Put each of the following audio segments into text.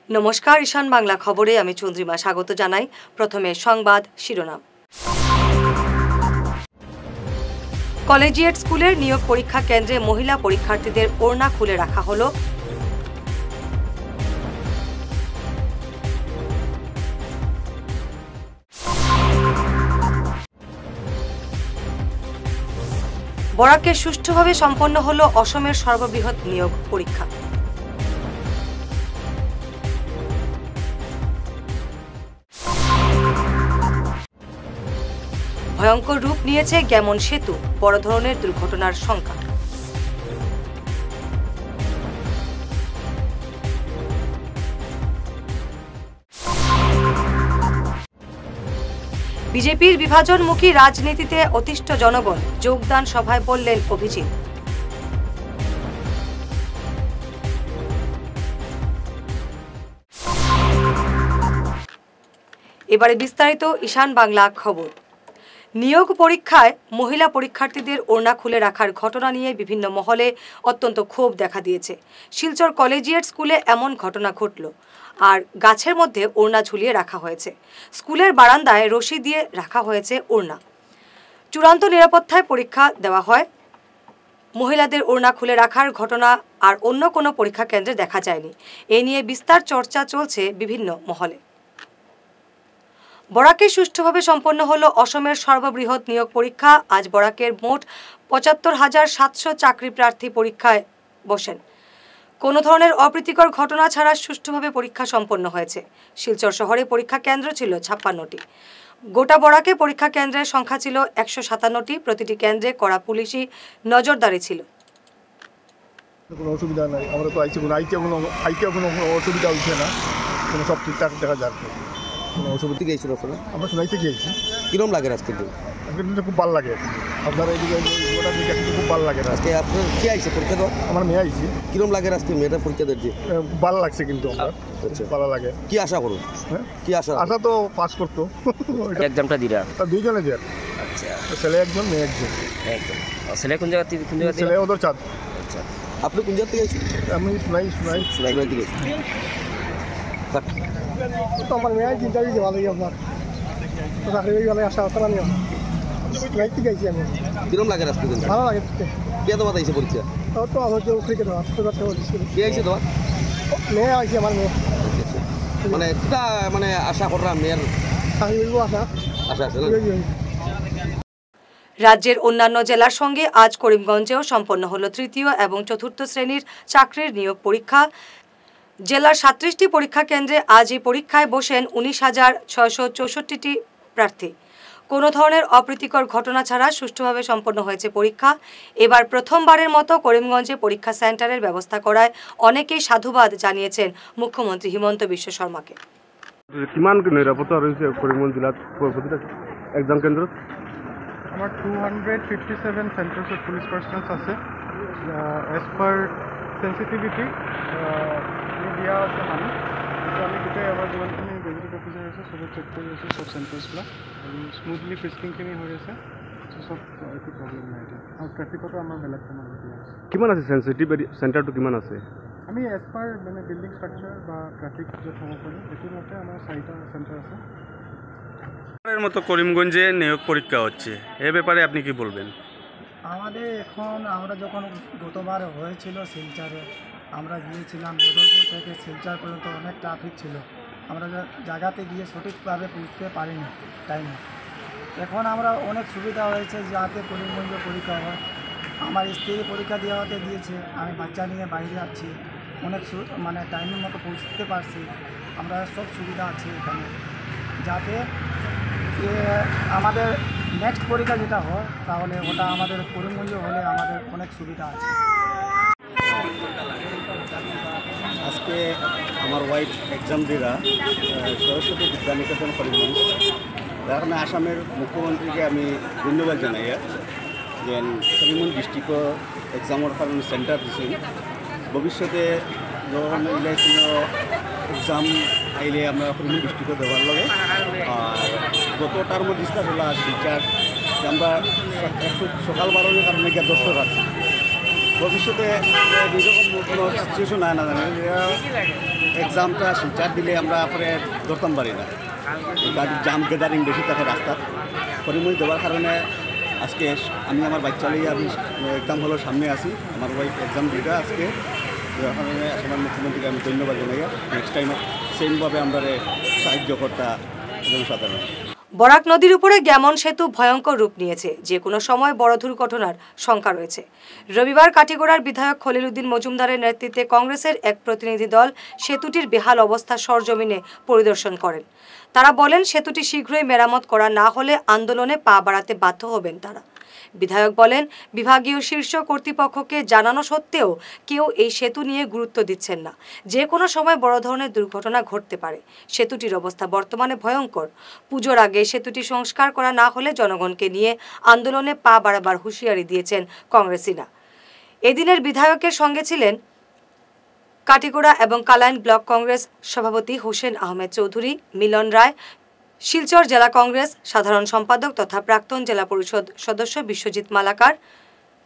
নমস্কার, ঈশান বাংলা খবরে আমি চন্দ্রিমা স্বাগত জানাই। প্রথমে সংবাদ শিরোনাম। কলেজিয়েট স্কুলের নিয়োগ পরীক্ষা কেন্দ্রে মহিলা পরীক্ষার্থীদের ওড়না খুলে রাখা হলো। বরাকে সুষ্ঠুভাবে সম্পন্ন হলো অসমের সর্ববৃহৎ নিয়োগ পরীক্ষা। ভয়ঙ্কর রূপ নিয়েছে গ্যামন সেতু, বড় ধরনের দুর্ঘটনার শঙ্কা। বিজেপির বিভাজনমুখী রাজনীতিতে অতিষ্ঠ জনগণ, যোগদান সভায় বললেন অভিজিৎ। এবারে বিস্তারিত ঈশান বাংলা খবর। নিয়োগ পরীক্ষায় মহিলা পরীক্ষার্থীদের ওড়না খুলে রাখার ঘটনা নিয়ে বিভিন্ন মহলে অত্যন্ত ক্ষোভ দেখা দিয়েছে। শিলচর কলেজিয়েট স্কুলে এমন ঘটনা ঘটল, আর গাছের মধ্যে ওড়না ঝুলিয়ে রাখা হয়েছে। স্কুলের বারান্দায় রশি দিয়ে রাখা হয়েছে ওড়না। চূড়ান্ত নিরাপত্তায় পরীক্ষা দেওয়া হয়। মহিলাদের ওড়না খুলে রাখার ঘটনা আর অন্য কোনো পরীক্ষা কেন্দ্রে দেখা যায়নি। এ নিয়ে বিস্তার চর্চা চলছে বিভিন্ন মহলে। বরাকে সুষ্ঠুভাবে সম্পন্ন হলো অসমের সর্ববৃহৎ নিয়োগ পরীক্ষা। আজ বরাকের মোট ৭৫,৭০০ চাকরি প্রার্থী পরীক্ষায় বসেন। কোনো ধরনের অপ্রীতিকর ঘটনা ছাড়া সুষ্ঠুভাবে পরীক্ষা সম্পন্ন হয়েছে। শিলচর শহরে পরীক্ষা কেন্দ্র ছিল ৫৬টি। গোটা বরাকে পরীক্ষা কেন্দ্রের সংখ্যা ছিল ১৫৭টি। প্রতিটি কেন্দ্রে কড়া পুলিশি নজরদারি ছিল। কোনো অসুবিধা নাই, আমরা তো কোনো অসুবিধা হচ্ছে না, কোনো সব ঠিকঠাক দেখা যাচ্ছে। কোনো অসুবিধা গিয়েছিল আসলে আমরা শোনাইতে গিয়েছি। কিরম লাগে আজকে দিন? আজকের দিনটা খুব ভালো লাগে। আপনার এইদিকে খুব ভালো লাগে। আজকে আপনার কে আইছে পরীক্ষা দেওয়া? আমার মেয়ে আইছি। কিরম লাগে আজকে মেয়েটা পরীক্ষা দিচ্ছে? ভালো লাগছে, কিন্তু আমার ভালো লাগে। কি আশা করুন? হ্যাঁ, কি আশা তো পাস করতো। এক্সামটা দিরা দুইজনে দেয়। আচ্ছা, ছেলে একজন, মেয়ে একজন। একদম। ছেলে কোন জায়গা থেকে? ছেলে ওদের চাঁদ। আচ্ছা, আপনি কোন জায়গা থেকে আইছেন? আমি শোনাই থেকে। তো আমার মেয়ে চিন্তা দিয়েছে ভালোই, আপনার তো চাকরি ভালো আশা হতো না। শোনাই থেকে আইছি আমি। কিরম লাগে আজকে দিন? ভালো লাগে। কে তোমার আইছে পরীক্ষা? তো আমার যে ক্রিকেট কে আইছে তোমার? মেয়ে আইছে, আমার মেয়ে। মানে কিটা মানে আশা করলাম মেয়ের চাকরি আশা আছে না? রাজ্যের অন্যান্য জেলার সঙ্গে আজ করিমগঞ্জেও সম্পন্ন হলো তৃতীয় এবং চতুর্থ শ্রেণীর চাকরির নিয়োগ পরীক্ষা। জেলার ৩৭টি পরীক্ষা কেন্দ্রে আজ এই পরীক্ষায় বসেন ১৯,৬৬৪টি প্রার্থী। কোনো ধরনের অপ্রীতিকর ঘটনা ছাড়া সুষ্ঠুভাবে সম্পন্ন হয়েছে পরীক্ষা। এবার প্রথমবারের মতো করিমগঞ্জে পরীক্ষা সেন্টারের ব্যবস্থা করায় অনেকেই সাধুবাদ জানিয়েছেন মুখ্যমন্ত্রী হিমন্ত বিশ্ব শর্মাকে। কিমান নিরাপত্তা রয়েছে করিমগঞ্জ জেলাত প্রতিটা এক্সাম কেন্দ্ৰত? আমাৰ 257 চেণ্টাৰ্ছত পুলিচ পাৰ্চনছ আছে। এজ পাৰ চেঞ্চিটিভিটি দিয়া আছে মানুহ। কিন্তু আমি গোটেই আমাৰ যিমানখিনি গেজেটেড অফিচাৰ আছে চবে চেক কৰি আছোঁ, চব চেণ্টাৰ্ছবিলাক, আৰু স্মুথলি ফিস্কিংখিনি হৈ আছে। চব একো প্ৰব্লেম নাই এতিয়া, আৰু ট্ৰেফিকতো আমাৰ বেলেগ কামত দিয়া আছে। কিমান আছে চেঞ্চিটিভ চেণ্টাৰটো কিমান আছে? আমি এজ পাৰ মানে বিল্ডিং ষ্ট্ৰাকচাৰ বা ট্রাফিক য'ত হ'ব পাৰি সেইটো মতে আমার 4টা সেন্টার আছে। এর মতো করিমগঞ্জে নিয়োগ পরীক্ষা হচ্ছে, এ ব্যাপারে আপনি কি বলবেন? আমাদের এখন আমরা যখন গতবার হয়েছিল শিলচরে, আমরা গিয়েছিলাম বদরপুর থেকে শিলচর পর্যন্ত অনেক ট্রাফিক ছিল। আমরা জায়গাতে গিয়ে সঠিকভাবে পৌঁছতে পারিনি টাইমে। এখন আমরা অনেক সুবিধা হয়েছে যাতে করিমগঞ্জে পরীক্ষা হয়। আমার স্ত্রী পরীক্ষা দেওয়াতে দিয়েছে, আমি বাচ্চা নিয়ে বাইরে আছি, অনেক মানে টাইমের মতো পৌঁছতে পারছি। আমরা সব সুবিধা আছে এখানে, যাতে আমাদের নেক্সট পরীক্ষা যেটা হয় তাহলে ওটা আমাদের করিমগঞ্জে হলে আমাদের অনেক সুবিধা আছে। আজকে আমার ওয়াইফ এক্সাম দিরা সরস্বতী বিদ্যানিকেতন করিমগঞ্জ। এখানে আসামের মুখ্যমন্ত্রীকে আমি ধন্যবাদ জানাই যে করিমগঞ্জ ডিস্ট্রিক্টর এক্সামের কারণে সেন্টার দিয়েছেন। ভবিষ্যতে যখন ইলেকশন এক্সাম আইলে আমরা করিমগঞ্জ ডিস্ট্রিক্টে দেওয়ার লগে। আর গত টার্ম ডিসকাস হলো শিলচর, আমরা একটু সকাল বাড়ানোর কারণে গিয়ে 10টা রাখছি। ভবিষ্যতে এরকম কোনো সিচুয়েশন হয় না জানেন, এক্সামটা শিলচার দিলে আমরা পরে ধরতাম পারি না, গাড়ির জাম গ্যাদারিং বেশি থাকে রাস্তার পরিমণি দেওয়ার কারণে আজকে আমি আমার বাচ্চা নিয়ে আমি এক্সাম হলের সামনে আসি, আমার ওয়াইফ এক্সাম দিতে আজকে, যার কারণে আমার মুখ্যমন্ত্রীকে আমি ধন্যবাদ জানাই। নেক্সট টাইম সেমভাবে আমরা সাহায্য করতা জনসাধারণ। বরাক নদীর উপরে গ্যামন সেতু ভয়ঙ্কর রূপ নিয়েছে, যে কোনো সময় বড় দুর্ঘটনার শঙ্কা রয়েছে। রবিবার কাটিগড়ার বিধায়ক খলিল উদ্দিন মজুমদারের নেতৃত্বে কংগ্রেসের এক প্রতিনিধি দল সেতুটির বেহাল অবস্থা সরজমিনে পরিদর্শন করেন। তারা বলেন, সেতুটি শীঘ্রই মেরামত করা না হলে আন্দোলনে পা বাড়াতে বাধ্য হবেন তারা। বিধায়ক বলেন, বিভাগীয় শীর্ষ কর্তৃপক্ষকে জানানো সত্ত্বেও কেউ এই সেতু নিয়ে গুরুত্ব দিচ্ছেন না। যে কোনো সময় বড় ধরনের দুর্ঘটনা ঘটতে পারে। সেতুটির অবস্থা বর্তমানে ভয়ঙ্কর। পুজোর আগে সেতুটি সংস্কার করা না হলে জনগণকে নিয়ে আন্দোলনে পা বাড়াবার হুঁশিয়ারি দিয়েছেন কংগ্রেসীরা। এদিনের বিধায়কের সঙ্গে ছিলেন কাটিগড়া এবং কালাইন ব্লক কংগ্রেস সভাপতি হোসেন আহমেদ চৌধুরী, মিলন রায়, শিলচর জেলা কংগ্রেস সাধারণ সম্পাদক তথা প্রাক্তন জেলা পরিষদ সদস্য বিশ্বজিৎ মালাকার,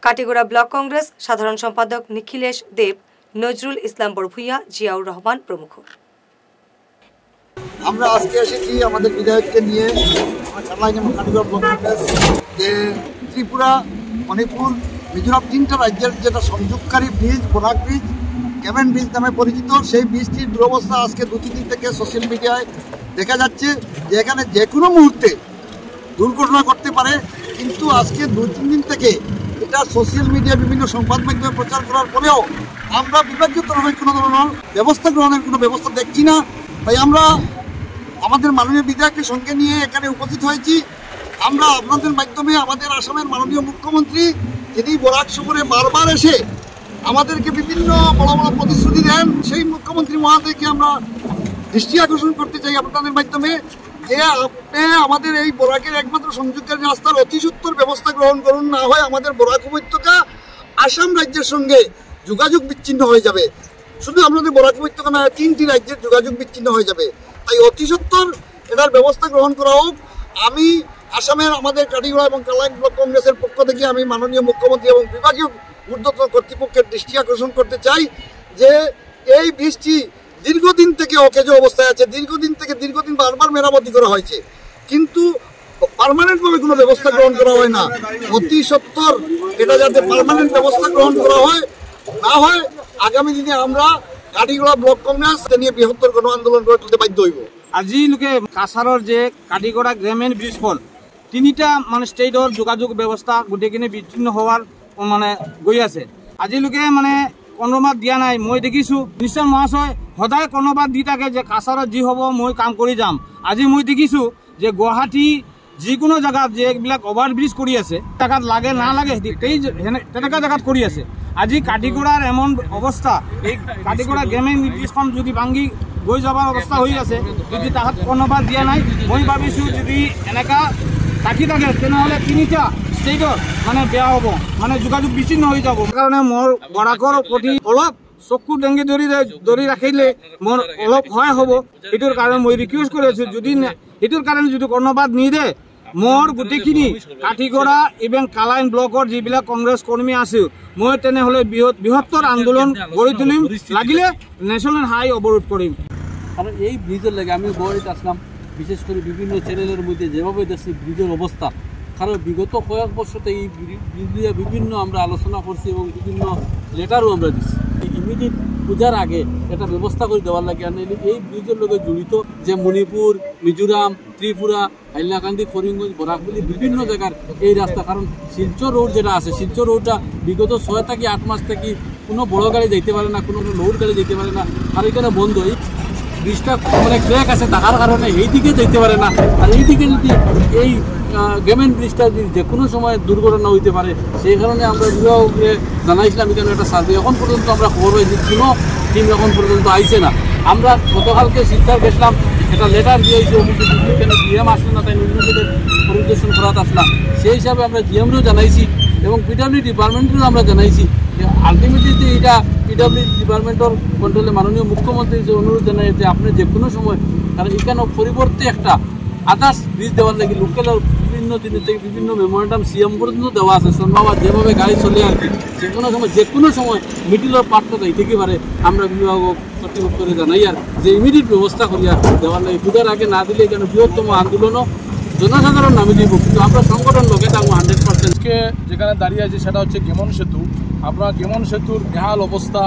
কাটিগড়া ব্লক কংগ্রেস সাধারণ সম্পাদক নিখিলেশ দেব, নজরুল ইসলাম বড়ভূঁইয়া, জিয়াউর রহমান প্রমুখ। আমরা আজকে এসেছি আমাদের বিধায়ককে নিয়ে কাটিগড়া ব্লক কংগ্রেস, যে ত্রিপুরা, মণিপুর, মিজোরাম তিনটা রাজ্যের যেটা সংযোগকারী bridge, Barak bridge, Gammon bridge নামে পরিচিত, সেই ব্রিজটির দুরবস্থা আজকে 2-3 দিন থেকে সোশ্যাল মিডিয়ায় দেখা যাচ্ছে যে এখানে যে কোনো মুহূর্তে দুর্ঘটনা ঘটতে পারে। কিন্তু আজকে 2-3 দিন থেকে এটা সোশ্যাল মিডিয়া বিভিন্ন সংবাদ মাধ্যমে প্রচার করার পরেও আমরা বিভাগীয় তরফে কোনো ধরনের ব্যবস্থা গ্রহণের কোনো ব্যবস্থা দেখছি না। তাই আমরা আমাদের মাননীয় বিধায়ককে সঙ্গে নিয়ে এখানে উপস্থিত হয়েছি। আমরা আপনাদের মাধ্যমে আমাদের আসামের মাননীয় মুখ্যমন্ত্রী, যিনি বরাক সফরে বারবার এসে আমাদেরকে বিভিন্ন বড় বড় প্রতিশ্রুতি দেন, সেই মুখ্যমন্ত্রী মহোদয়কে আমরা দৃষ্টি আকর্ষণ করতে চাই আপনাদের মাধ্যমে, যে আপনি আমাদের এই বরাকের একমাত্র সংযোগকারী রাস্তার অতি সত্বর ব্যবস্থা গ্রহণ করুন, না হয় আমাদের বরাক উপত্যকা আসাম রাজ্যের সঙ্গে যোগাযোগ বিচ্ছিন্ন হয়ে যাবে। শুধু আমাদের বরাক উপত্যকা না, 3টি রাজ্যের যোগাযোগ বিচ্ছিন্ন হয়ে যাবে। তাই অতি সত্বর এটার ব্যবস্থা গ্রহণ করা হোক। আমি আসামের আমাদের কাটিগড়া এবং কালাইন ব্লক কংগ্রেসের পক্ষ থেকে আমি মাননীয় মুখ্যমন্ত্রী এবং বিভাগীয় ঊর্ধ্বতন কর্তৃপক্ষের দৃষ্টি আকর্ষণ করতে চাই যে এই ব্রিজটি দীর্ঘদিন থেকে অকেজ অবস্থায় আছে, দীর্ঘদিন বারবার মেরামতি করা হয়েছে, কিন্তু পার্মানেন্টভাবে কোনো ব্যবস্থা গ্রহণ করা হয় না। অতি সত্বর এটা যাতে পার্মানেন্ট ব্যবস্থা গ্রহণ করা হয়, না হয় আগামী দিনে আমরা কাটিগড়া ব্লক কংগ্রেস নিয়ে বৃহত্তর গণ আন্দোলন গড়ে তুলতে বাধ্য হইব। আজি লোকে কাছাৰৰ যে কাটিগড়া গ্রামীণ ব্রিজখন 3টা মানে স্টেটৰ যোগাযোগ ব্যৱস্থা গোটেইখিনি বিচ্ছিন্ন হোৱাৰ মানে গৈ আছে। আজিলৈকে মানে কৰ্ণবাদ দিয়া নাই। মই দেখিছোঁ নিশ্চয় মহাশয় সদায় কৰ্ণবাদ দি থাকে যে কাছাৰত যি হ'ব মই কাম কৰি যাম। আজি মই দেখিছোঁ যে গুৱাহাটী যিকোনো জেগাত যে এইবিলাক অভাৰ ব্ৰিজ কৰি আছে, জেগাত লাগে না লাগে তেনেকুৱা জেগাত কৰি আছে। আজি কাটিগড়াৰ এমন অৱস্থা, এই কাটিগড়া গ্রামীণ ব্রিজখন যদি ভাঙি গৈ যাবার অৱস্থা হৈ আছে, যদি তাহাত কৰ্ণবাদ দিয়া নাই, মই ভাবিছোঁ যদি এনেকুৱা থাকি থাকে তেনেহ'লে 3টা ষ্টেটত মানে বেয়া হ'ব, মানে যোগাযোগ বিচ্ছিন্ন হৈ যাব। সেইকাৰণে মোৰ বৰাকৰ প্ৰতি অলপ চকু ডেংগি ধৰি ৰাখিলে মোৰ অলপ সহায় হ'ব। এইটোৰ কাৰণে মই ৰিকুৱেষ্ট কৰি আছোঁ, যদি এইটোৰ কাৰণে যদি কৰ্ণবাদ নিদিয়ে, মোৰ গোটেইখিনি কাটিগড়া এবং কালাইন ব্লকৰ যিবিলাক কংগ্ৰেছ কৰ্মী আছে, মই তেনেহ'লে বৃহত্তৰ আন্দোলন গঢ়ি তুলিম, লাগিলে ন্যাশনাল হাই অবরোধ করিম। কারণ এই ব্রিজের লাগে আমি বড়িতে আসলাম, বিশেষ করে বিভিন্ন চ্যানেলের মধ্যে যেভাবে দেখছি ব্রিজের অবস্থা, কারণ বিগত কয়েক বছরতে এই ব্রিজ নিয়ে বিভিন্ন আমরা আলোচনা করছি এবং বিভিন্ন লেটারও আমরা দিচ্ছি। ইমিডিয়েট পূজার আগে এটা ব্যবস্থা করে দেওয়ার লাগে। আর এই ব্রিজের লগে জড়িত যে মণিপুর, মিজোরাম, ত্রিপুরা, হাইলাকান্দি, করিমগঞ্জ, বরাকবলি বিভিন্ন জায়গার এই রাস্তা, কারণ শিলচর রোড যেটা আছে, শিলচর রোডটা বিগত 6 থেকে 8 মাস থেকে কোনো বড় গাড়ি যাইতে পারে না, কোনো লোড গাড়ি যেতে পারে না, আর এখানে বন্ধ। এই ব্রিজটা মানে ক্র্যাক আছে থাকার কারণে এই দিকে যেতে পারে না। আর এই দিকে যদি এই গ্রামীণ ব্রিজটা যে কোনো সময় দুর্ঘটনা হইতে পারে, সেই কারণে আমরা বিভাগকে জানাইছিলাম এখানে একটা সার্ভে। এখন পর্যন্ত আমরা খবর পাইছি কোনো টিম এখন পর্যন্ত আইছে না। আমরা গতকালকে শিলচর গেছিলাম, একটা লেটার দিয়েছি, এখানে জিএম আসলে না, তাই অন্যদের পরিদর্শন করাতে আসলাম। সেই হিসাবে আমরা জিএমকেও জানাইছি এবং পিডব্লিউ ডিপার্টমেন্টেরও আমরা জানাইছি যে আলটিমেটলি এটা পিডব্লিউ ডিপার্টমেন্টের কন্ট্রোলে মাননীয় মুখ্যমন্ত্রী যে অনুরোধ জানাই যে আপনি যে কোনো সময়, কারণ এখানে পরিবর্তে একটা আদার্স ব্রিজ দেওয়ার লাগে লোকালের বিভিন্ন জিনিস থেকে বিভিন্ন মেমোরেন্ডাম সিএম পর্যন্ত দেওয়া আছে সোনবাবার যেভাবে গাড়ি চলে আর কি যে কোনো সময় মিডিলের পার্টটা যাইতে পারে আমরা বিভাগ কর্তৃপক্ষকে জানাই আর যে ইমিডিয়েট ব্যবস্থা করিয়া দেওয়ার লাগে দুটার আগে না দিলে কেন বৃহত্তম আন্দোলনও জনসাধারণ নামে দিব কিন্তু আমরা সংগঠন লোকে থাকবো 100%। যেখানে দাঁড়িয়ে আছে সেটা হচ্ছে গেমন সেতু। আপনারা গেমন সেতুর বেহাল অবস্থা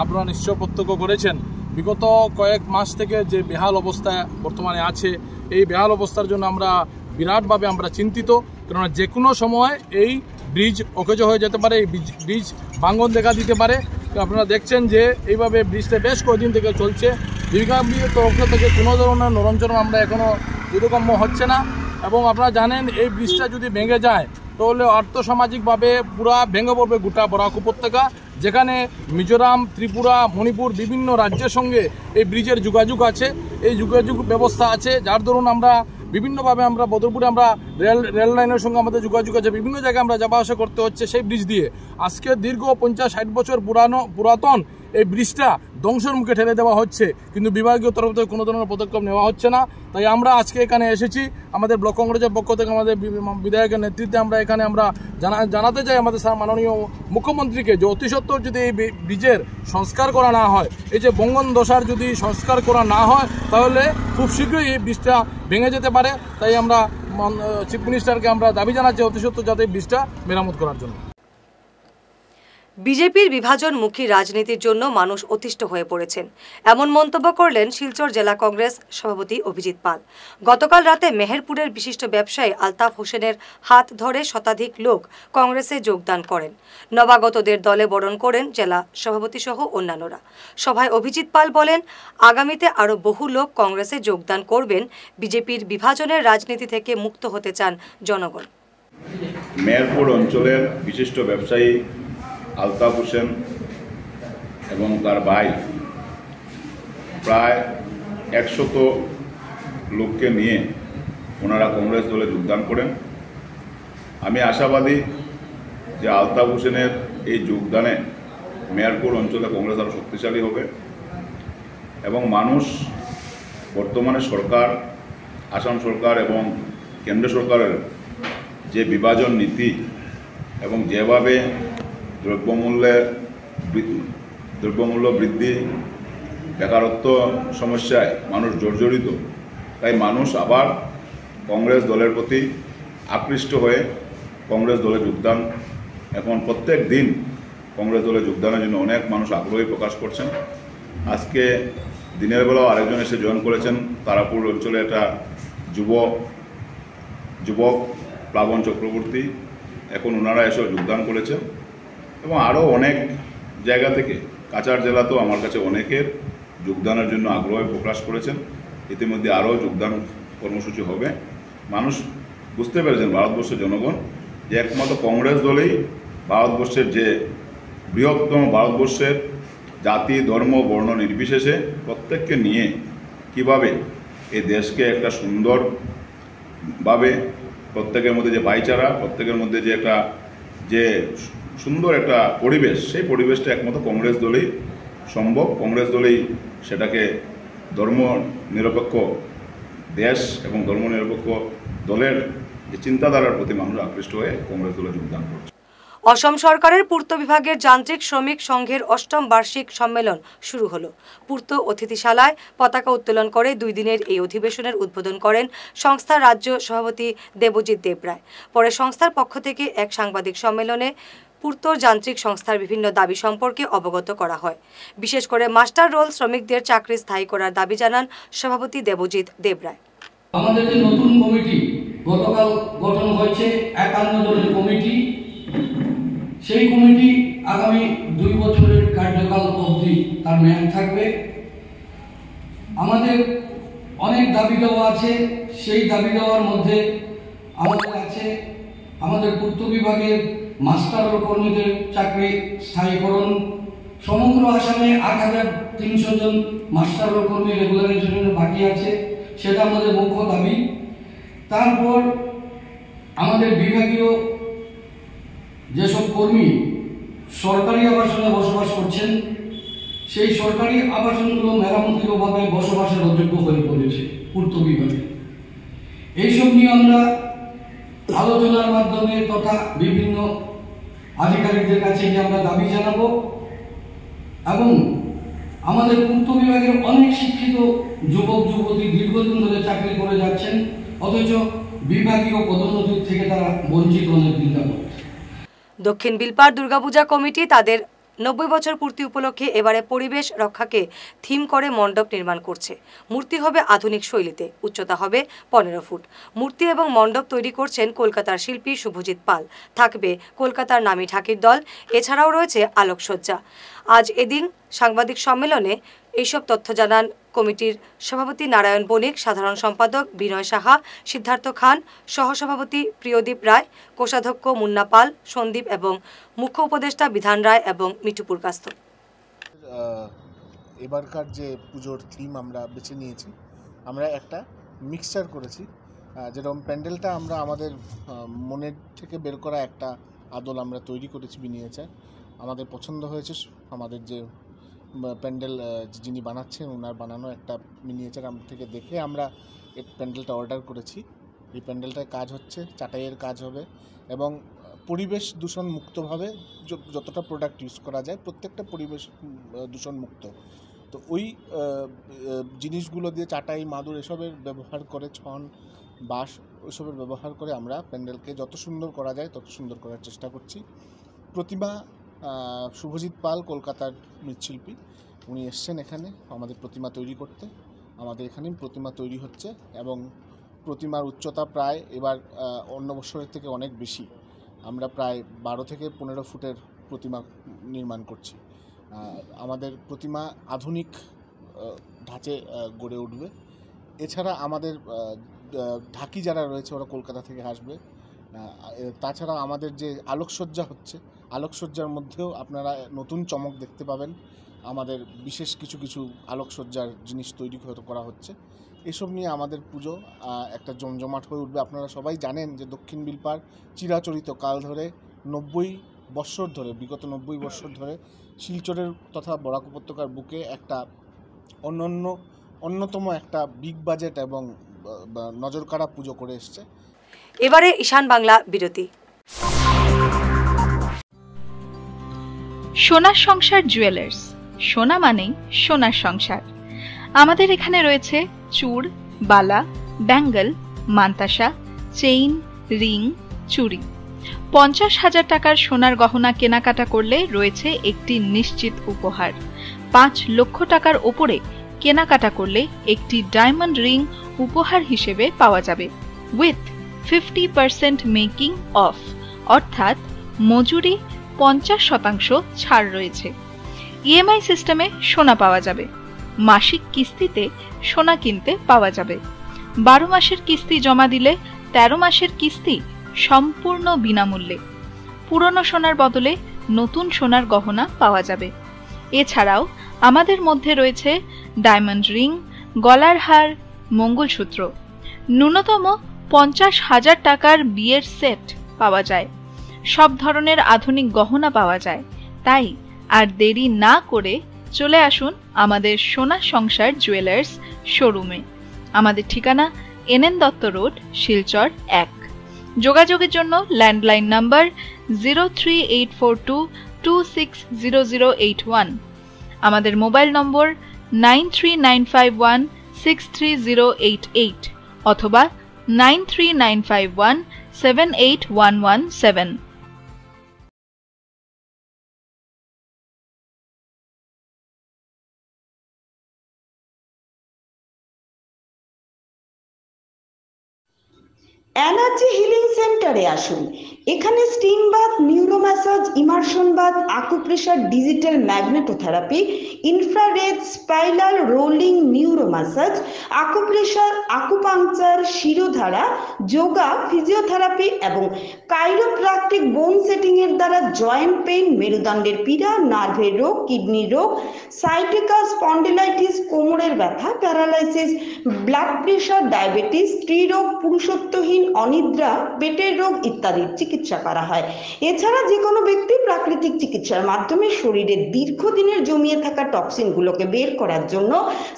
আপনারা নিশ্চয় প্রত্যক্ষ করেছেন। বিগত কয়েক মাস থেকে যে বেহাল অবস্থা বর্তমানে আছে, এই বেহাল অবস্থার জন্য আমরা বিরাটভাবে আমরা চিন্তিত। কেননা যে কোনো সময় এই ব্রিজ অকেজ হয়ে যেতে পারে, এই ব্রিজ ভাঙন দেখা দিতে পারে। আপনারা দেখছেন যে এইভাবে ব্রিজটা বেশ কয়েকদিন থেকে চলছে। দীর্ঘাবধির তরফ থেকে কোনো ধরনের নরঞ্চরণ আমরা এখনও বোধগম্য হচ্ছে না। এবং আপনারা জানেন এই ব্রিজটা যদি ভেঙে যায় তাহলে আর্থসামাজিকভাবে পুরা ভেঙে পড়বে গোটা বরাক উপত্যকা, যেখানে মিজোরাম, ত্রিপুরা, মণিপুর বিভিন্ন রাজ্যের সঙ্গে এই ব্রিজের যোগাযোগ আছে, এই যোগাযোগ ব্যবস্থা আছে, যার দরুন আমরা বিভিন্নভাবে আমরা বদরপুরে আমরা রেল লাইনের সঙ্গে আমাদের যোগাযোগ আছে, বিভিন্ন জায়গায় আমরা যাওয়া আসা করতে হচ্ছে সেই ব্রিজ দিয়ে। আজকে দীর্ঘ 50-60 বছর পুরাতন এই ব্রিজটা ধ্বংসের মুখে ঠেলে দেওয়া হচ্ছে, কিন্তু বিভাগীয় তরফ থেকে কোনো ধরনের পদক্ষেপ নেওয়া হচ্ছে না। তাই আমরা আজকে এখানে এসেছি, আমাদের ব্লক কংগ্রেসের পক্ষ থেকে আমাদের বিধায়কের নেতৃত্বে আমরা এখানে আমরা জানাতে চাই আমাদের মাননীয় মুখ্যমন্ত্রীকে যে অতি সত্বর যদি এই ব্রিজের সংস্কার করা না হয়, এই যে বঙ্গন দশার যদি সংস্কার করা না হয় তাহলে খুব শীঘ্রই এই ব্রিজটা ভেঙে যেতে পারে। তাই আমরা চিফ মিনিস্টারকে আমরা দাবি জানাচ্ছি অতি সত্বর যাতে ব্রিজটা মেরামত করার জন্য। বিজেপির বিভাজনমুখী রাজনীতির জন্য মানুষ অতিষ্ঠ হয়ে পড়েছেন, এমন মন্তব্য করলেন শিলচর জেলা কংগ্রেস সভাপতি অভিজিৎ পাল। গতকাল রাতে মেহেরপুরের বিশিষ্ট ব্যবসায়ী আলতাফ হোসেনের হাত ধরে শতাধিক লোক কংগ্রেসে যোগদান করেন। নবাগতদের দলে বরণ করেন জেলা সভাপতি সহ অন্যান্যরা। সভায় অভিজিৎ পাল বলেন, আগামীতে আরও বহু লোক কংগ্রেসে যোগদান করবেন। বিজেপির বিভাজনের রাজনীতি থেকে মুক্ত হতে চান জনগণ। মেহেরপুর অঞ্চলের বিশিষ্ট ব্যবসায়ী আলতাফ হোসেন এবং তার ভাই প্রায় 100 লোককে নিয়ে ওনারা কংগ্রেস দলে যোগদান করেন। আমি আশাবাদী যে আলতাফ হোসেনের এই যোগদানে মেহেরপুর অঞ্চলে কংগ্রেস আরও শক্তিশালী হবে এবং মানুষ বর্তমানে সরকার, আসাম সরকার এবং কেন্দ্র সরকারের যে বিভাজন নীতি এবং যেভাবে দ্রব্যমূল্য বৃদ্ধি, বেকারত্ব সমস্যায় মানুষ জর্জরিত, তাই মানুষ আবার কংগ্রেস দলের প্রতি আকৃষ্ট হয়ে কংগ্রেস দলে যোগদান, এখন প্রত্যেক দিন কংগ্রেস দলে যোগদানের জন্য অনেক মানুষ আগ্রহী প্রকাশ করছেন। আজকে দিনের বেলাও আরেকজন এসে জয়েন করেছেন, তারাপুর অঞ্চলে একটা যুবক প্লাবন চক্রবর্তী, এখন ওনারা এসেও যোগদান করেছেন এবং আরও অনেক জায়গা থেকে কাছাড় জেলাতেও আমার কাছে অনেকের যোগদানের জন্য আগ্রহ প্রকাশ করেছেন। ইতিমধ্যে আরও যোগদান কর্মসূচি হবে। মানুষ বুঝতে পেরেছেন, ভারতবর্ষের জনগণ, যে একমাত্র কংগ্রেস দলেই ভারতবর্ষের যে বৃহত্তম ভারতবর্ষের জাতি, ধর্ম, বর্ণ নির্বিশেষে প্রত্যেককে নিয়ে কিভাবে এই দেশকে একটা সুন্দরভাবে প্রত্যেকের মধ্যে যে ভাইচারা, প্রত্যেকের মধ্যে যে একটা যে সুন্দর একটা পরিবেশ, সেই পরিবেশটা একমাত্র কংগ্রেস দলেই সম্ভব। কংগ্রেস দলেই সেটাকে ধর্ম নিরপেক্ষ দেশ এবং ধর্মনিরপেক্ষ দলের যে চিন্তাধারার প্রতি মানুষ আকৃষ্ট হয়ে কংগ্রেস দলে যোগদান করছে। অসম সরকারের পূর্ত বিভাগের যান্ত্রিক শ্রমিক সংঘের 8ম বার্ষিক সম্মেলন শুরু হলো। পূর্ত অতিথিশালায় পতাকা উত্তোলন করে 2 দিনের এই অধিবেশনের উদ্বোধন করেন সংস্থার রাজ্য সভাপতি দেবজিৎ দেবরায়। পরে সংস্থার পক্ষ থেকে এক সাংবাদিক সম্মেলনে পূর্ত যান্ত্রিক সংস্থার বিভিন্ন দাবি সম্পর্কে অবগত করা হয়। বিশেষ করে মাস্টার রোল শ্রমিকদের চাকরি স্থায়ী করার দাবি জানান সভাপতি দেবজিৎ দেবরায়। আমাদের যে নতুন কমিটি গতকাল গঠন হয়েছে 51 জনের কমিটি, সেই কমিটি আগামী 2 বছরের কার্যকাল অবধি তার মেয়াদ থাকবে। আমাদের অনেক দাবি দেওয়া আছে, সেই দাবি দেওয়ার মধ্যে আমাদের আছে আমাদের পূর্ত বিভাগের মাস্টার কর্মীদের চাকরি স্থায়ীকরণ। সমগ্র আসামে 8300 জন মাস্টার কর্মী রেগুলারাইজেশনের বাকি আছে, সেটা আমাদের মুখ্য দাবি। তারপর আমাদের বিভাগীয় যেসব কর্মী সরকারি আবাসনে বসবাস করছেন, সেই সরকারি আবাসনগুলো মেরামতির অভাবে বসবাসের অযোগ্য হয়ে পড়েছে পূর্ত বিভাগে। এইসব নিয়ে আমরা আলোচনার মাধ্যমে তথা বিভিন্ন আধিকারিকদের কাছে গিয়ে আমরা দাবি জানাবো এবং আমাদের পূর্ত বিভাগের অনেক শিক্ষিত যুবক যুবতী দীর্ঘদিন ধরে চাকরি করে যাচ্ছেন, অথচ বিভাগীয় পদোন্নতির থেকে তারা বঞ্চিত অনেক দিন যাবত। দক্ষিণ বিলপাড় দুর্গাপূজা কমিটি তাদের 90 বছর পূর্তি উপলক্ষে এবারে পরিবেশ রক্ষাকে থিম করে মণ্ডপ নির্মাণ করছে। মূর্তি হবে আধুনিক শৈলীতে, উচ্চতা হবে 15 ফুট। মূর্তি এবং মণ্ডপ তৈরি করছেন কলকাতার শিল্পী শুভজিৎ পাল। থাকবে কলকাতার নামী ঢাকির দল, এছাড়াও রয়েছে আলোকসজ্জা। আজ এদিন সাংবাদিক সম্মেলনে এইসব তথ্য জানান কমিটির সভাপতি নারায়ণ বণিক, সাধারণ সম্পাদক বিনয় সাহা, সিদ্ধার্থ খান, সহসভাপতি প্রিয়দীপ রায়, কোষাধ্যক্ষ মুন্না পাল, সন্দীপ এবং মুখ্য উপদেষ্টা বিধান রায় এবং মিঠুপুর কাস্ত। এবারকার যে পুজোর থিম আমরা বেছে নিয়েছি, আমরা একটা মিক্সচার করেছি। যেরকম প্যান্ডেলটা আমরা আমাদের মনের থেকে বের করা একটা আদল আমরা তৈরি করেছি মিনিয়েচার। আমাদের পছন্দ হয়েছে, আমাদের যে প্যান্ডেল যিনি বানাচ্ছেন ওনার বানানো একটা মিনিয়েচার থেকে দেখে আমরা এই প্যান্ডেলটা অর্ডার করেছি। এই প্যান্ডেলটার কাজ হচ্ছে চাটাইয়ের কাজ হবে এবং পরিবেশ দূষণ মুক্তভাবে যতটা প্রোডাক্ট ইউজ করা যায় প্রত্যেকটা পরিবেশ দূষণ মুক্ত। তো ওই জিনিসগুলো দিয়ে চাটাই, মাদুর এসবের ব্যবহার করে, ছন, বাঁশ ওইসবের ব্যবহার করে আমরা প্যান্ডেলকে যত সুন্দর করা যায় তত সুন্দর করার চেষ্টা করছি। প্রতিমা শুভজিৎ পাল কলকাতার মৃৎশিল্পী, উনি এসছেন এখানে আমাদের প্রতিমা তৈরি করতে। আমাদের এখানেই প্রতিমা তৈরি হচ্ছে এবং প্রতিমার উচ্চতা প্রায় এবার অন্য বছরের থেকে অনেক বেশি। আমরা প্রায় 12 থেকে 15 ফুটের প্রতিমা নির্মাণ করছি। আমাদের প্রতিমা আধুনিক ধাঁচে গড়ে উঠবে। এছাড়া আমাদের ঢাকি যারা রয়েছে ওরা কলকাতা থেকে আসবে। তাছাড়া আমাদের যে আলোকসজ্জা হচ্ছে, আলোকসজ্জার মধ্যেও আপনারা নতুন চমক দেখতে পাবেন। আমাদের বিশেষ কিছু কিছু আলোকসজ্জার জিনিস তৈরি করা হচ্ছে। এসব নিয়ে আমাদের পুজো একটা জমজমাট হয়ে উঠবে। আপনারা সবাই জানেন যে দক্ষিণ বিলপাড় চিরাচরিত কাল ধরে 90 বৎসর ধরে, বিগত 90 বৎসর ধরে শিলচরের তথা বরাক উপত্যকার বুকে একটা অন্যতম একটা বিগ বাজেট এবং নজরকাড়া পুজো করে এসছে। এবারে ঈশান বাংলা বিরতি। সোনার সংসার জুয়েলার্স, সোনা মানেই সোনার সংসার। আমাদের এখানে রয়েছে চূড়, বালা, ব্যাঙ্গল, মান্তাসা, চেইন, রিং, চুড়ি। 50,000 টাকার সোনার গহনা কেনাকাটা করলে রয়েছে একটি নিশ্চিত উপহার। 5 লক্ষ টাকার ওপরে কেনাকাটা করলে একটি ডায়মন্ড রিং উপহার হিসেবে পাওয়া যাবে উইথ 50% মেকিং অফ, অর্থাৎ মজুরি 50% ছাড় রয়েছে। ইএমআই সিস্টেমে সোনা পাওয়া যাবে। মাসিক কিস্তিতে সোনা কিনতে পাওয়া যাবে। 12 মাসের কিস্তি জমা দিলে 13 মাসের কিস্তি সম্পূর্ণ বিনামূল্যে। পুরনো সোনার বদলে নতুন সোনার গহনা পাওয়া যাবে। এছাড়াও আমাদের মধ্যে রয়েছে ডায়মন্ড রিং, গলার হার, মঙ্গলসূত্র। ন্যূনতম 50,000 টাকার বিয়ের সেট পাওয়া যায়। সব ধরনের আধুনিক গহনা পাওয়া যায়। তাই আর দেরি না করে চলে আসুন আমাদের সোনা সংসার জুয়েলার্স শোরুমে। আমাদের ঠিকানা NN দত্ত রোড, শিলচর 1। যোগাযোগের জন্য ল্যান্ডলাইন নাম্বার 03842260081, আমাদের মোবাইল নম্বর 9395163088 অথবা 9395178117। এনার্জি হিলিং সেন্টারে আসুন। এখানে steam bath, neuro massage, immersion bath, acupressure, digital magnetotherapy, infrared, spiral rolling neuro massage, acupressure, acupuncture, shirodhara, yoga, physiotherapy এবং কাইরোপ্র্যাকটিক বোন সেটিং এর দ্বারা জয়েন্ট পেইন, মেরুদণ্ডের পীড়া, নার্ভের রোগ, কিডনি রোগ, সাইটিকা, স্পন্ডিলাইটিস, কোমরের ব্যথা, প্যারালাইসিস, ব্লাড প্রেশার, ডায়াবেটিস, স্ত্রীরোগ, পুরুষত্বহীন মাইগ্রেন, অনিদ্রা, পেটের রোগ ইত্যাদির চিকিৎসা করা হয়। এছাড়া যে কোনো ব্যক্তি প্রাকৃতিক চিকিৎসার মাধ্যমে শরীরে দীর্ঘদিনের জমিয়ে থাকা টক্সিনগুলোকে বের করার জন্য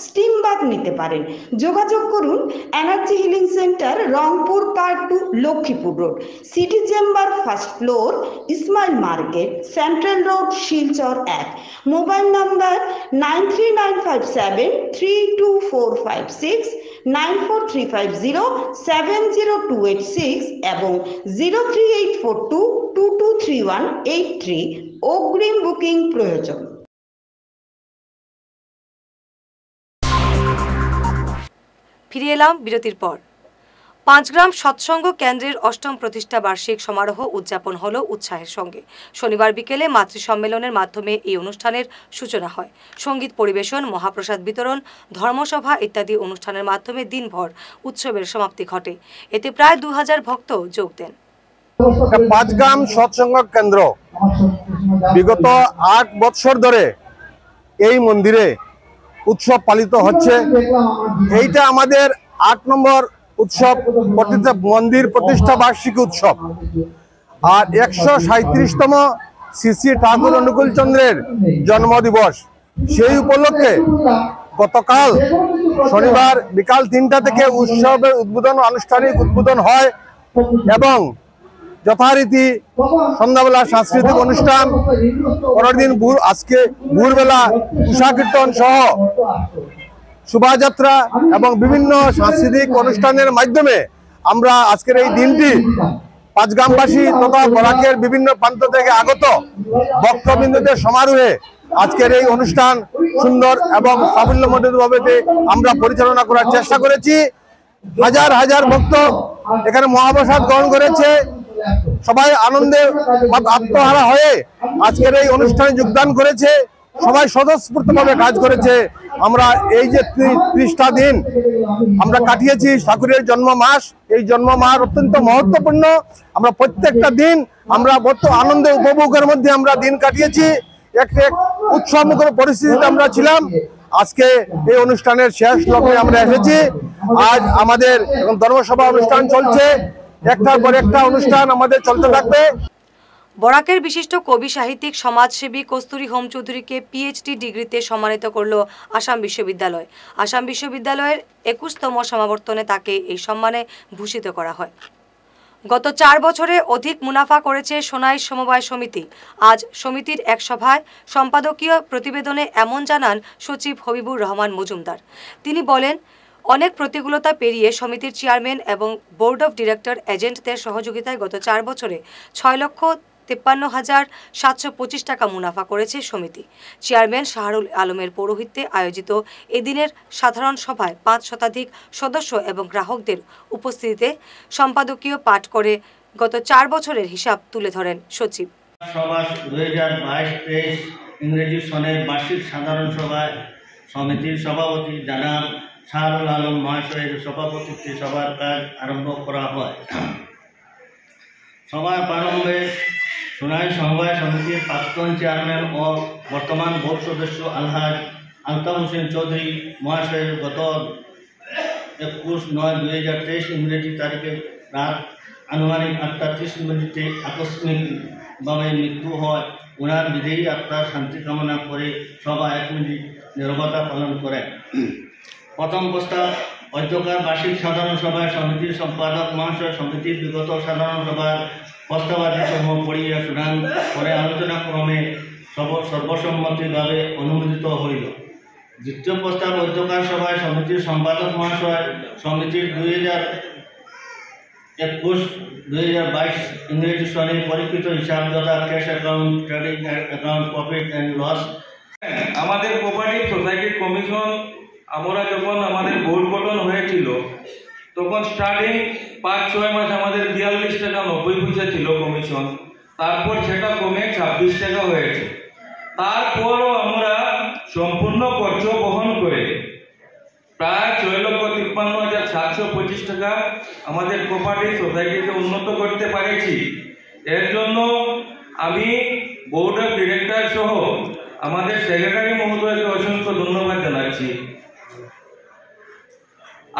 স্টিম বাথ নিতে পারেন। যোগাযোগ করুন energy healing centre, Rangpur part 2, Lakshmipur road, city chamber, first floor, Ismail market, central road, Silchar 1। Mobile number 9395732456, 9435070286 এবং 03842223183। অগ্রিম বুকিং প্রয়োজন। ফিরে এলাম বিরতির পর। পাঁচগ্রাম সৎসঙ্গ কেন্দ্রের 8ম প্রতিষ্ঠা বার্ষিক সমারোহ উদযাপন হলো উৎসাহের সঙ্গে। শনিবার বিকেলে মাতৃ সম্মেলনের মাধ্যমে এই অনুষ্ঠানের সূচনা হয়। সঙ্গীত পরিবেশন, মহাপ্রসাদ বিতরণ, ধর্মসভা ইত্যাদি অনুষ্ঠানের মাধ্যমে দিনভর উৎসবের সমাপ্তি ঘটে। এতে প্রায় 2000 ভক্ত যোগ দেন। পাঁচগ্রাম সৎসঙ্গ কেন্দ্র বিগত 8 বছর ধরে এই মন্দিরে উৎসব পালিত হচ্ছে। এইটা আমাদের 8 নম্বর উৎসব, মন্দির প্রতিষ্ঠা বার্ষিকী উৎসব। আর 137তম শ্রী ঠাকুর অনুকূল চন্দ্রের জন্মদিবস। সেই উপলক্ষে গতকাল শনিবার বিকাল 3টা থেকে উৎসবের আনুষ্ঠানিক উদ্বোধন হয় এবং যথারীতি সন্ধ্যাবেলা সাংস্কৃতিক অনুষ্ঠান, পরের দিন আজকে ভোরবেলা উষা কীর্তন সহ শোভাযাত্রা এবং বিভিন্ন সাংস্কৃতিক অনুষ্ঠানের মাধ্যমে আমরা আজকের এই দিনটি পাঁচগ্রামবাসী তথা বরাকের বিভিন্ন প্রান্ত থেকে আগত ভক্তবৃন্দদের সমারোহে আজকের এই অনুষ্ঠান সুন্দর এবং সাফল্যমণ্ডিতভাবে আমরা পরিচালনা করার চেষ্টা করেছি। হাজার হাজার ভক্ত এখানে মহাপ্রসাদ গ্রহণ করেছে। সবাই আনন্দে আত্মহারা হয়ে আজকের এই অনুষ্ঠানে যোগদান করেছে। সবাই স্বতঃস্ফূর্তভাবে কাজ করেছে। আমরা এই যে 30টা দিন আমরা কাটিয়েছি, ঠাকুরের জন্ম মাস, এই জন্ম মাস অত্যন্ত মহত্বপূর্ণ। আমরা প্রত্যেকটা দিন আমরা আনন্দ উপভোগের মধ্যে আমরা দিন কাটিয়েছি। এক উৎসবমুখর পরিস্থিতিতে আমরা ছিলাম। আজকে এই অনুষ্ঠানের শেষ লগ্নে আমরা এসেছি। আজ আমাদের ধর্মসভা অনুষ্ঠান চলছে, একটার পর একটা অনুষ্ঠান আমাদের চলতে থাকবে। বরাকের বিশিষ্ট কবি, সাহিত্যিক, সমাজসেবী কস্তুরী হোম চৌধুরীকে PhD ডিগ্রিতে সম্মানিত করল আসাম বিশ্ববিদ্যালয়। আসাম বিশ্ববিদ্যালয়ের 21তম সমাবর্তনে তাকে এই সম্মানে ভূষিত করা হয়। গত 4 বছরে অধিক মুনাফা করেছে সোনাই সমবায় সমিতি। আজ সমিতির এক সভায় সম্পাদকীয় প্রতিবেদনে এমন জানান সচিব হবিবুর রহমান মজুমদার। তিনি বলেন, অনেক প্রতিকূলতা পেরিয়ে সমিতির চেয়ারম্যান এবং বোর্ড অফ ডিরেক্টর এজেন্টদের সহযোগিতায় গত 4 বছরে 6,53,725 টাকা মুনাফা করেছে সমিতি। চেয়ারম্যান শাহরুল আলমের পৌরোহিত্যে আয়োজিত এদিনের সাধারণ সভায় 5 শতাধিক সদস্য এবং গ্রাহকদের উপস্থিতিতে সম্পাদকীয় পাঠ করে গত 4 বছরের হিসাব তুলে ধরেন সচিব। সভা 2022-23 ইংরেজি সনের বার্ষিক সাধারণ সভায় সমিতির সভাপতি জানাব শাহরুল আলম মহাশয়ের সভাপতিত্বে সভার কাজ আরম্ভ করা হয়। সভার প্রারম্ভে সোনাই সমবায় সমিতির প্রাক্তন চেয়ারম্যান ও বর্তমান বোর্ড সদস্য আলহাজ আলতাফ হোসেন চৌধুরী মহাশয়ের গত 21/9/2023 ইংরেজি তারিখে রাত আনুমানিক 8:30 আকস্মিকভাবে মৃত্যু হয়। ওনার বিদেয়ী আত্মার শান্তি কামনা করে সভা 1 মিনিট নীরবতা পালন করে। প্রথম প্রস্তাব, অধ্যক্ষার বার্ষিক সাধারণ সভায় সমিতির সম্পাদক মহাশয় সমিতির বিগত সাধারণ সভার প্রস্তাবাদিসমূহ পড়িয়া শুনান করে আলোচনা ক্রমে সর্বসম্মতিভাবে অনুমোদিত হইল। দ্বিতীয় প্রস্তাব, অধ্যক্ষার সভায় সমিতির সম্পাদক মহাশয় সমিতির 2021-2022 ইংরেজি সনে পরীক্ষিত হিসাব যথা cash account, trading account, profit and loss. আমাদের কোঅপারেটিভ সোসাইটির কমিশন আমরা যখন আমাদের বোর্ড গঠন হয়েছিল তখন স্টার্টিং 5-6 মাস আমাদের 42 টাকা 90 পয়সা ছিল কমিশন। তারপর সেটা কমে 26 টাকা হয়েছে। তারপরও আমরা সম্পূর্ণ খরচ বহন করে প্রায় 6,53,725 টাকা আমাদের কোঅপারেটিভ সোসাইটিকে উন্নত করতে পেরেছি। এর জন্য আমি বোর্ড অফ ডিরেক্টর সহ আমাদের সেক্রেটারি মহোদয়কে অসংখ্য ধন্যবাদ জানাচ্ছি।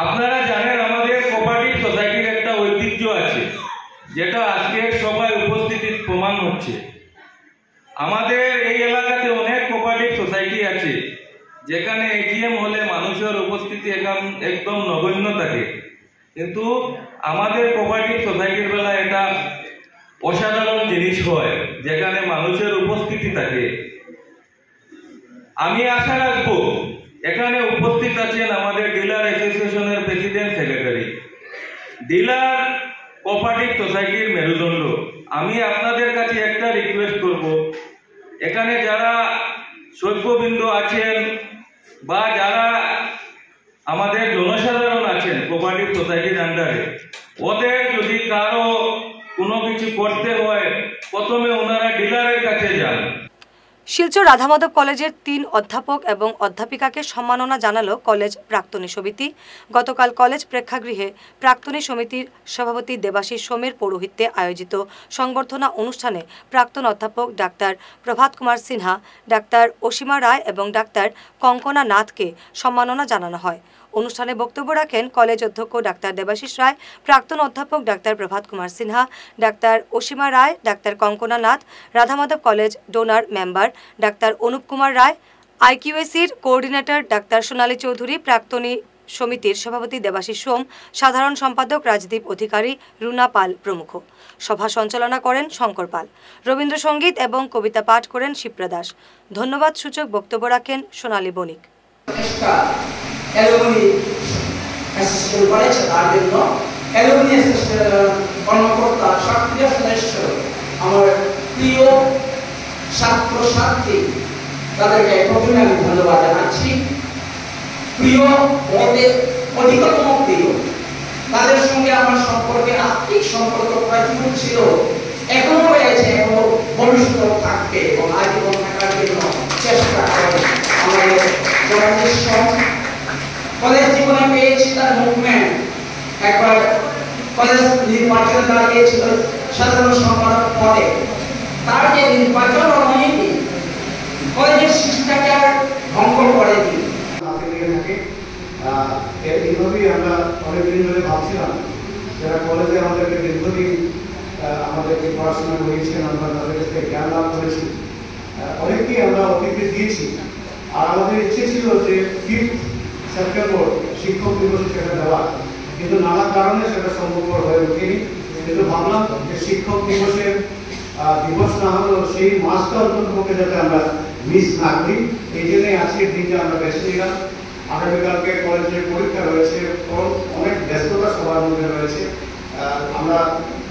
আপনারা জানেন আমাদের কোঅপারেটিভ সোসাইটির একটা ঐতিহ্য হচ্ছে। আমাদের এই এলাকাতে অনেক কোঅপারেটিভ সোসাইটি আছে যেখানে এটিএম হলে মানুষের উপস্থিতি একদম নগণ্য থাকে, কিন্তু আমাদের কোঅপারেটিভ সোসাইটির বেলায় এটা অসাধারণ জিনিস হয় যেখানে মানুষের উপস্থিতি থাকে। আমি আশা রাখবো এখানে উপস্থিত আছেন আমাদের ডিলার অ্যাসোসিয়েশনের প্রেসিডেন্ট সেক্রেটারি, ডিলার কোঅপারেটিভ সোসাইটির মেরুদণ্ড। আমি আপনাদের কাছে একটা রিকোয়েস্ট করব, এখানে যারা সভ্যবৃন্দ আছেন বা যারা আমাদের জনসাধারণ আছেন কোঅপারেটিভ সোসাইটির আন্ডারে, ওদের যদি কারো কোনো কিছু করতে হয় প্রথমে ওনারা ডিলারের কাছে যান। শিলচর রাধামাধব কলেজের 3 অধ্যাপক এবং অধ্যাপিকাকে সম্মাননা জানালো কলেজ প্রাক্তনী সমিতি। গতকাল কলেজ প্রেক্ষাগৃহে প্রাক্তনী সমিতির সভাপতি দেবাশিস সোমের পৌরোহিত্যে আয়োজিত সংবর্ধনা অনুষ্ঠানে প্রাক্তন অধ্যাপক ডাক্তার প্রভাত কুমার সিনহা, ডাক্তার অসীমা রায় এবং ডাক্তার কঙ্কনা নাথকে সম্মাননা জানানো হয়। অনুষ্ঠানে বক্তব্য রাখেন কলেজ অধ্যক্ষ ডাক্তার দেবাশিস রায়, প্রাক্তন অধ্যাপক doctor Prabhat Kumar Sinha, doctor Asima Roy, doctor Kankana Nath, Radhamadhab college donor member doctor Anup Kumar Roy, আইকিউএসির কোঅর্ডিনেটর ডাক্তার সোনালী চৌধুরী, প্রাক্তনী সমিতির সভাপতি দেবাশিস সোম, সাধারণ সম্পাদক রাজদীপ অধিকারী, রুনা পাল প্রমুখ। সভা সঞ্চালনা করেন শঙ্কর পাল। রবীন্দ্রসঙ্গীত এবং কবিতা পাঠ করেন শিপ্রা দাস। ধন্যবাদ সূচক বক্তব্য রাখেন সোনালী বণিক। অ্যালুমিনি অ্যাসোসিয়েশন করেছে, তার জন্য অ্যালুমিনি অ্যাসোসিয়েশনের কর্মকর্তা সক্রিয় সদস্য আমার প্রিয় ছাত্রছাত্রী, তাদেরকে প্রথমে আমি ধন্যবাদ জানাচ্ছি। প্রিয় বলতে অধিকতম প্রিয়, তাদের সঙ্গে আমার সম্পর্কে আত্মিক সম্পর্ক প্রচুর ছিল, এখনো রয়েছে, এখনো ভবিষ্যতেও থাকবে এবং আজীবন থাকার জন্য চেষ্টা করে। আমাদের কলেজ জীবনে পেয়েছি তার মুভমেন্ট। একবার কলেজ নির্বাচনে দাঁড়িয়েছিল সাধারণ সম্পাদক পদে, তার যে নির্বাচন হয়নি কলেজের শিক্ষাচার ভঙ্গ করেনি। এইভাবেই আমরা অনেকদিন ধরে ভাবছিলাম যারা কলেজে আমাদেরকে দীর্ঘদিন আমাদেরকে পড়াশোনা করিয়েছেন, আমরা তাদের কাছে জ্ঞান লাভ করেছি, অনেককেই আমরা অতিথি দিয়েছি। আর আমাদের ইচ্ছে ছিল যে 5 সেপ্টেম্বর শিক্ষক দিবসে সেটা দেওয়া, কিন্তু নানা কারণে সেটা সম্ভবপর হয়ে ওঠেনি। কিন্তু ভাবলাম যে শিক্ষক দিবসের দিবস না হলেও সেই মাসটা অন্ততপক্ষে যাতে আমরা মিস না করি, এই জন্যই আজকের দিনটা আমরা বেছে নিলাম। আগামীকালকে কলেজের পরীক্ষা রয়েছে, অনেক ব্যস্ততা সবার মধ্যে রয়েছে। আমরা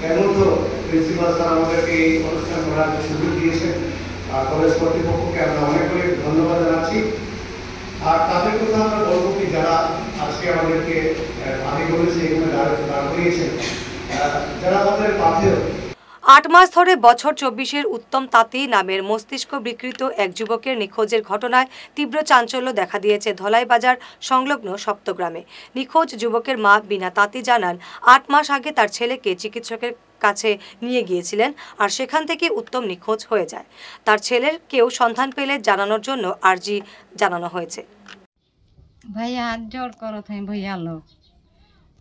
এর মধ্যে প্রিন্সিপাল স্যার আমাদেরকে এই অনুষ্ঠান করার সুযোগ দিয়েছেন, কলেজ কর্তৃপক্ষকে আমরা অনেক অনেক ধন্যবাদ জানাচ্ছি। আর তাদের কথা আমরা বলবো কি যারা আজকে আমাদেরকে আগে বলেছে এখানে দাঁড় করিয়েছেন, যারা আমাদের পাথেয়। 8 মাস ধরে বছর 24-এর উত্তম তাঁতি নামের মস্তিষ্ক বিকৃত এক যুবকের নিখোঁজের ঘটনায় তীব্র চাঞ্চল্য দেখা দিয়েছে ধলাই বাজার সংলগ্ন সপ্তগ্রামে। নিখোঁজ যুবকের মা বিনা তাঁতি জানান, 8 মাস আগে তার ছেলেকে চিকিৎসকের কাছে নিয়ে গিয়েছিলেন, আর সেখান থেকে উত্তম নিখোঁজ হয়ে যায়। তার ছেলের কেউ সন্ধান পেলে জানানোর জন্য আর্জি জানানো হয়েছে। भैया हाथ जोड़ करो थे भैया लोग,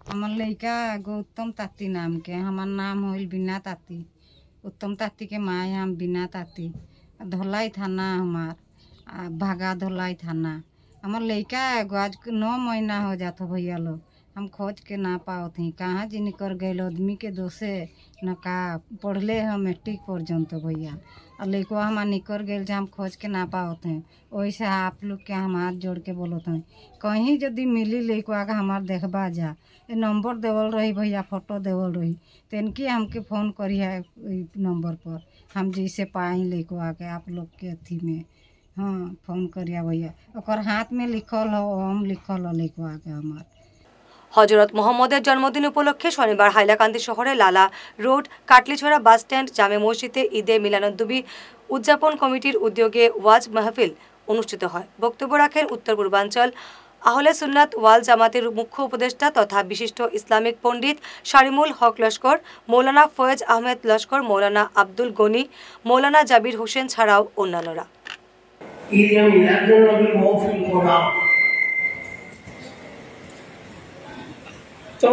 हमार लड़का गौतम ताती नाम के, हमार नाम होल बिना ताती, उत्तम ताती के माँ हम बिना ताती, धोलाई थाना हमार भागा धोलाई थाना। हमार लड़का आज 9 महीना हो जाता भैया लोग, हम खोज के ना पाओ थे, कहाँ जी निकल गए आदमी के दोषे न का पढ़ले हम मैट्रिक पर्यंत भैया, और लड़को हमार निकल गए हम खोज के ना पाओ थे। वैसे आप लोग के हम हाथ जोड़ के बोलते हैं, कहीं यदि मिली लड़को आगे हमार देखबा जा, ये नंबर देवल रही भैया, फोटो देवल रही, तो इनकी हमके फ़ोन करी है नंबर पर, हम जैसे पाई लड़को आके आप लोग के अथी में हाँ फ़ोन करिए भैया, और हाथ में लिखल हो हम लिखल हो लड़को आके हमार। হজরত মোহাম্মদের জন্মদিন উপলক্ষে শনিবার হাইলাকান্দি শহরে লালা রোড, কাটলিছড়া বাস স্ট্যান্ড, জামে মসজিদে ঈদে মিলাদুন্নবী উদযাপন কমিটির উদ্যোগে ওয়াজ মাহফিল অনুষ্ঠিত হয়। বক্তব্য রাখেন উত্তর পূর্বাঞ্চল আহলে সুন্নাত ওয়াল জামাতের মুখ্য উপদেষ্টা তথা বিশিষ্ট ইসলামিক পণ্ডিত শারিমুল হক লস্কর, মৌলানা ফয়েজ আহমেদ লস্কর, মৌলানা আব্দুল গনি, মৌলানা জাবির হোসেন ছাড়াও অন্যান্যরা। ঈদে মিলাদুন্নবী মাহফিল করা তো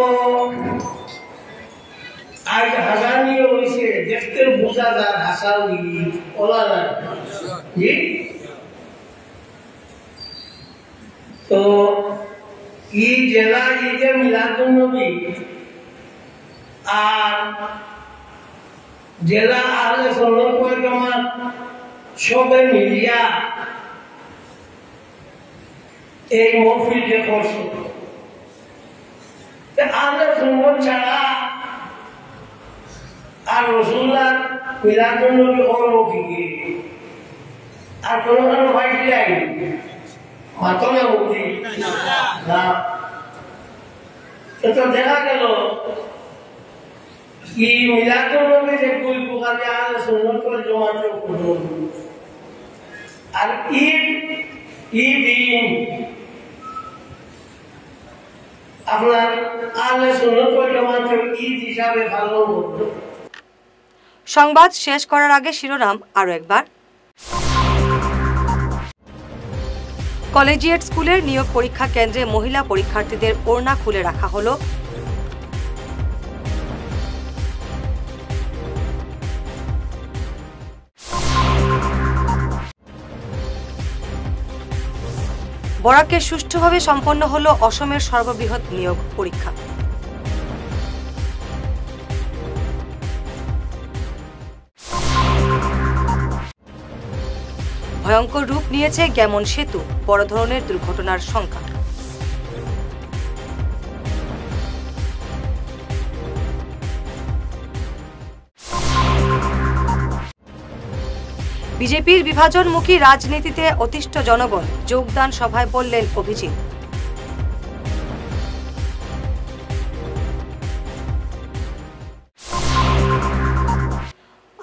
আজ হাসানি হয়েছে দেখতে বোঝা যায় হাসানি ওলা যায় জি তো এই জেলা ঈদে মিলাদুন নবী আর জেলা আহলে সুন্নাত ওয়াল জামাত সবে মিলিয়া এই মহফিলকে করছে আহলে সুন্নাত ছাড়া আর রাসূলুল্লাহ মিলাদুন নবী হলো কি আর কোনো ভাই নাই মাতমে মুক্তি না তো দেখা গেল কি মিলাদুন নবী যে কোন প্রকারে আহলে সুন্নাত ওয়াল জামাতের করলো আর ঈদ আপনার আহলে সুন্নাত ওয়াল জামাতের ঈদ হিসাবে ভালো হতো। সংবাদ শেষ করার আগে শিরোনাম আরো একবার। কলেজিয়েট স্কুলের নিয়োগ পরীক্ষা কেন্দ্রে মহিলা পরীক্ষার্থীদের ওড়না খুলে রাখা হলো। বরাকে সুষ্ঠুভাবে সম্পন্ন হলো অসমের সর্ববৃহৎ নিয়োগ পরীক্ষা। ভয়ঙ্কর রূপ নিয়েছে গ্যামন সেতু, বড় ধরনের দুর্ঘটনার শঙ্কা। বিজেপির বিভাজনমুখী রাজনীতিতে অতিষ্ঠ জনগণ, যোগদান সভায় বললেন অভিজিৎ।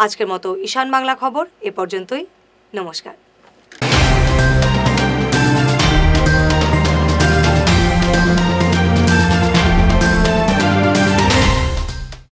আজকের মতো ঈশান বাংলা খবর এ পর্যন্তই। নমস্কার।